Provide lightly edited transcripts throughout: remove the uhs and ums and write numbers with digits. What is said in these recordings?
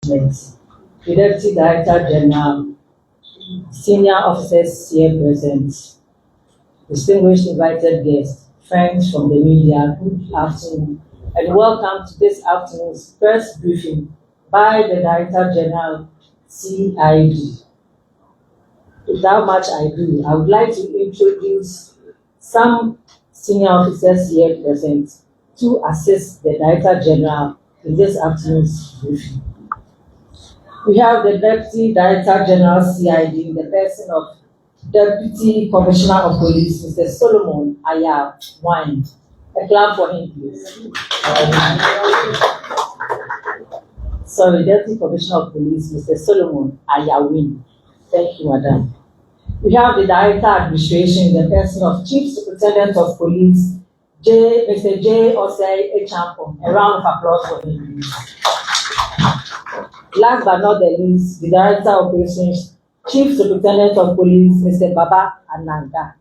The Deputy Director General, senior officers here present, distinguished invited guests, friends from the media, good afternoon, and welcome to this afternoon's press briefing by the Director General, CID. Without much ado, I would like to introduce some senior officers here present to assist the Director General in this afternoon's briefing. We have the Deputy Director General, CID, in the person of Deputy Commissioner of Police, Mr. Solomon Ajoint. A clap for him, please. Sorry, Deputy Commissioner of Police, Mr. Solomon Ajoint. Thank you, Madam. We have the Director Administration in the person of Chief Superintendent of Police, Mr. J. Osei Echampong. A round of applause for him, please. Last but not the least, the Director of Operations, Chief Superintendent of Police, Mr. Baba Ananga.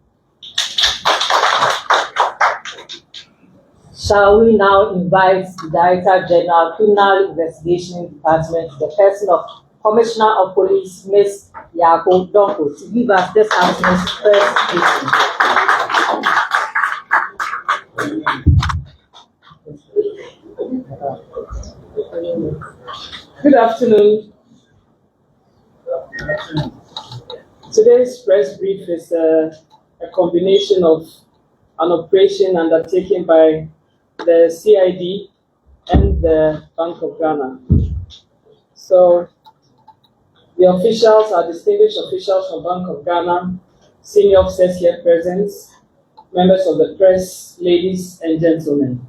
Shall we now invite the Director General, Criminal Investigation Department, the person of Commissioner of Police, Ms. Yako Donko, to give us this afternoon's first briefing. Good afternoon. Today's press brief is a combination of an operation undertaken by the CID and the Bank of Ghana. So the officials are distinguished officials from Bank of Ghana, senior officers here present, members of the press, ladies and gentlemen.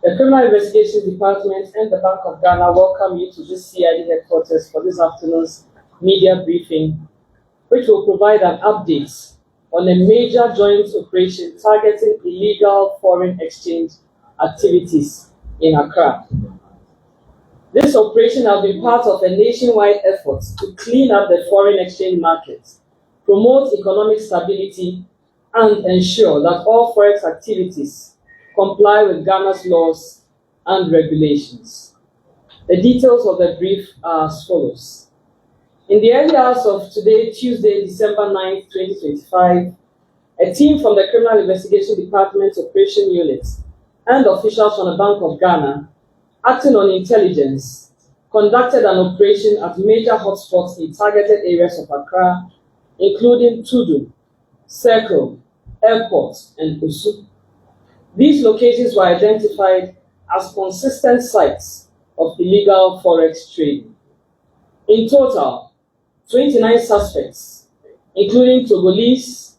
The Criminal Investigation Department and the Bank of Ghana welcome you to this CID headquarters for this afternoon's media briefing, which will provide an update on a major joint operation targeting illegal foreign exchange activities in Accra. This operation has been part of a nationwide effort to clean up the foreign exchange market, promote economic stability, and ensure that all Forex activities comply with Ghana's laws and regulations. The details of the brief are as follows. In the early hours of today, Tuesday, December 9, 2025, a team from the Criminal Investigation Department Operation Unit and officials from the Bank of Ghana, acting on intelligence, conducted an operation at major hotspots in targeted areas of Accra, including Tudu, Circle, Airport, and Usu. These locations were identified as consistent sites of illegal Forex trading. In total, 29 suspects, including Togolese,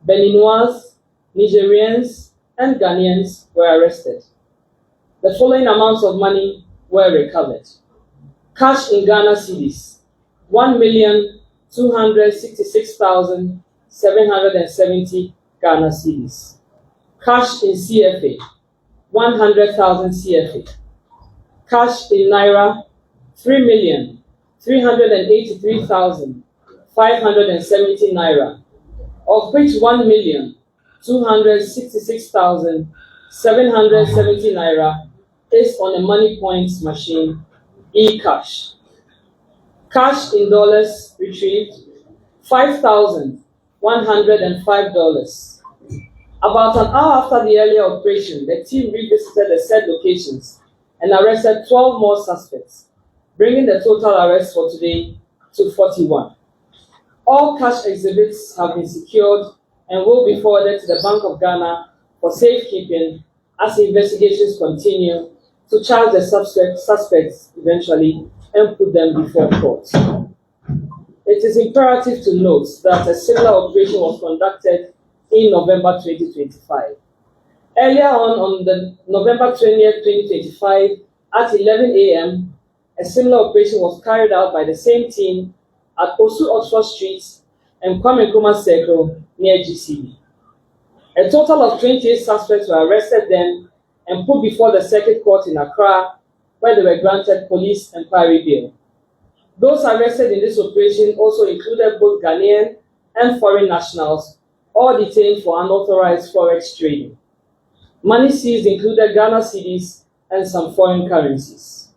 Beninois, Nigerians, and Ghanaians, were arrested. The following amounts of money were recovered. Cash in Ghana cedis, 1,266,770 Ghana cedis. Cash in CFA, 100,000 CFA. Cash in Naira, 3,383,570 Naira, of which 1,266,770 Naira is on a money points machine, e-cash. Cash in dollars retrieved, $5,105. About an hour after the earlier operation, the team revisited the said locations and arrested 12 more suspects, bringing the total arrests for today to 41. All cash exhibits have been secured and will be forwarded to the Bank of Ghana for safekeeping as investigations continue to charge the suspects eventually and put them before court. It is imperative to note that a similar operation was conducted in November 2025. Earlier on the November 20th, 2025, at 11 a.m., a similar operation was carried out by the same team at Osu Oxford Street and Kwame Nkrumah Circle near GCB. A total of 28 suspects were arrested then and put before the Circuit Court in Accra, where they were granted police inquiry bail. Those arrested in this operation also included both Ghanaian and foreign nationals, all detained for unauthorized Forex trading. Money seized included Ghana cedis and some foreign currencies.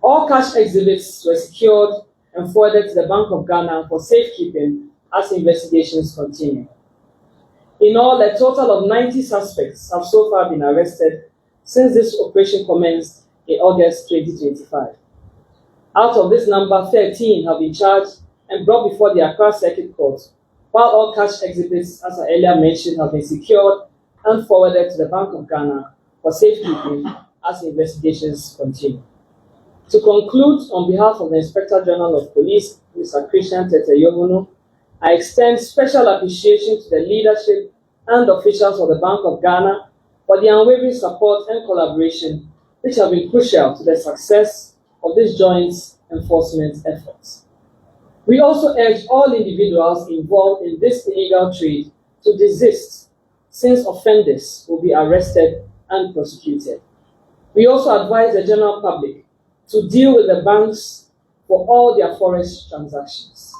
All cash exhibits were secured and forwarded to the Bank of Ghana for safekeeping as investigations continue. In all, a total of 90 suspects have so far been arrested since this operation commenced in August 2025. Out of this number, 13 have been charged and brought before the Accra Circuit Court, while all cash exhibits, as I earlier mentioned, have been secured and forwarded to the Bank of Ghana for safekeeping as investigations continue. To conclude, on behalf of the Inspector General of Police, Mr. Christian Tete-Yohunu, I extend special appreciation to the leadership and officials of the Bank of Ghana for the unwavering support and collaboration which have been crucial to the success of this joint enforcement efforts. We also urge all individuals involved in this illegal trade to desist, since offenders will be arrested and prosecuted. We also advise the general public to deal with the banks for all their Forex transactions.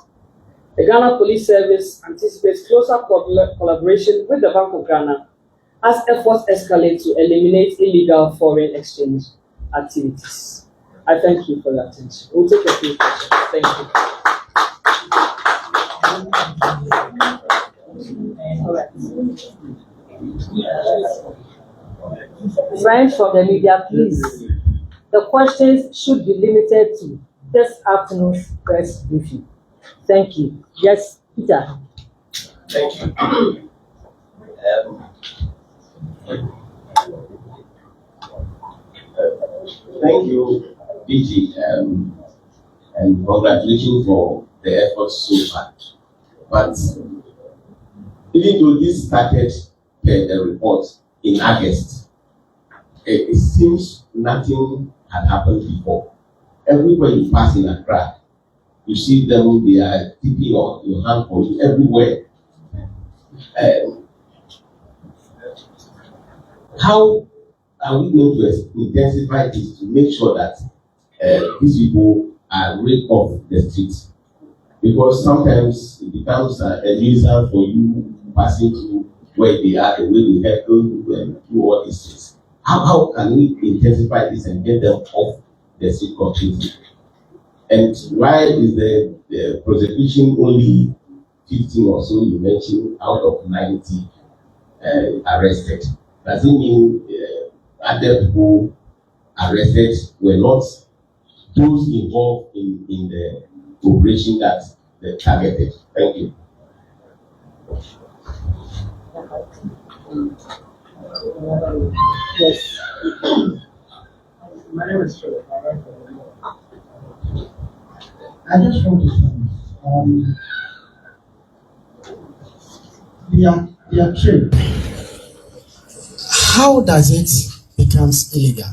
The Ghana Police Service anticipates closer collaboration with the Bank of Ghana as efforts escalate to eliminate illegal foreign exchange activities. I thank you for your attention. We'll take a few questions. Thank you. All right. Friends from the media, please. The questions should be limited to this afternoon's press briefing. Thank you. Yes, Peter. Thank you. Thank you, DG, and congratulations for the efforts so far. But even though this started a report in August, it seems nothing had happened before. Everywhere you pass in Accra, you see them, they are tipping your hand for you everywhere. How are we going to intensify this to make sure that these people are rid of the streets? Because sometimes it becomes a nuisance for you passing through where they are, the way they heckle you and do all these things. How can we intensify this and get them off the street completely? And why is the prosecution only 15 or so you mentioned out of 90 arrested? Does it mean other people arrested were not those involved in the operation that they targeted? Thank you. Yes. My name is Philip. I just want to say, their trade, how does it become illegal?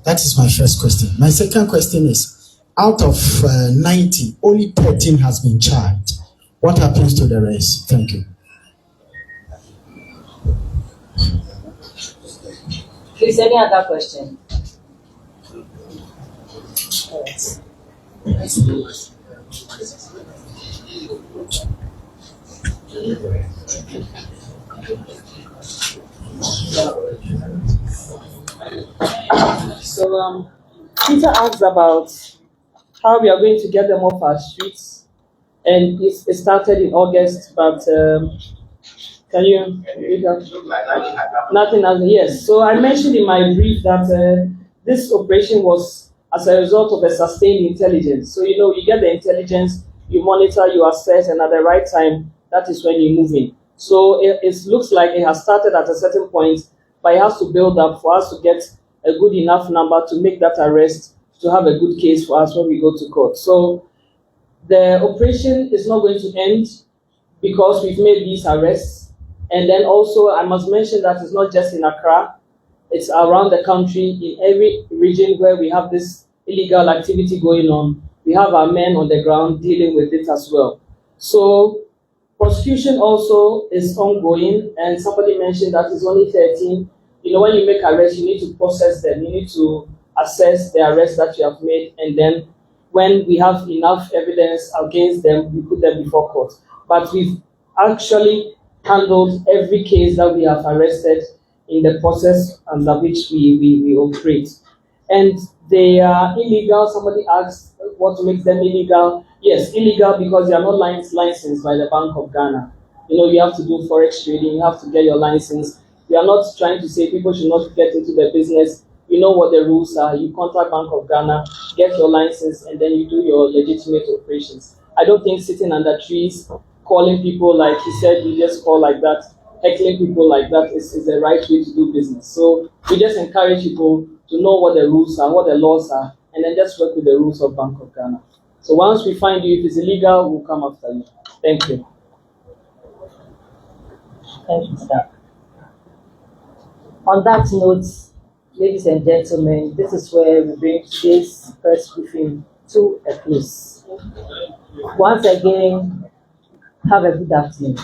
That is my first question. My second question is, out of 90, only 13 has been charged. What happens to the rest? Thank you. Please, any other question? So, Peter asked about how we are going to get them off our streets, and it started in August, but can you read that? Nothing else. Yes. So I mentioned in my brief that this operation was as a result of a sustained intelligence. So you get the intelligence, you monitor, you assess, and at the right time, that is when you move in. So it looks like it has started at a certain point, but it has to build up for us to get a good enough number to make that arrest, to have a good case for us when we go to court. So the operation is not going to end because we've made these arrests. And then also, I must mention that it's not just in Accra, it's around the country, in every region where we have this illegal activity going on. We have our men on the ground dealing with it as well. So prosecution also is ongoing, and somebody mentioned that it's only 13. When you make arrests, you need to process them. You need to assess the arrest that you have made, and then when we have enough evidence against them, we put them before court. But we've actually handled every case that we have arrested in the process under which we operate. and they are illegal. Somebody asks what makes them illegal. Yes, illegal because they are not licensed by the Bank of Ghana. You know, you have to do Forex trading, you have to get your license. We are not trying to say people should not get into the business. You know what the rules are. You contact Bank of Ghana, get your license, and then you do your legitimate operations. I don't think sitting under trees, calling people like he said, you just call like that, heckling people like that is the right way to do business. So we just encourage people to know what the rules are, what the laws are, and then just work with the rules of Bank of Ghana. So once we find you, if it's illegal, we'll come after you. Thank you. Thank you, sir. On that note, ladies and gentlemen, this is where we bring today's press briefing to a close. Once again, have a good afternoon.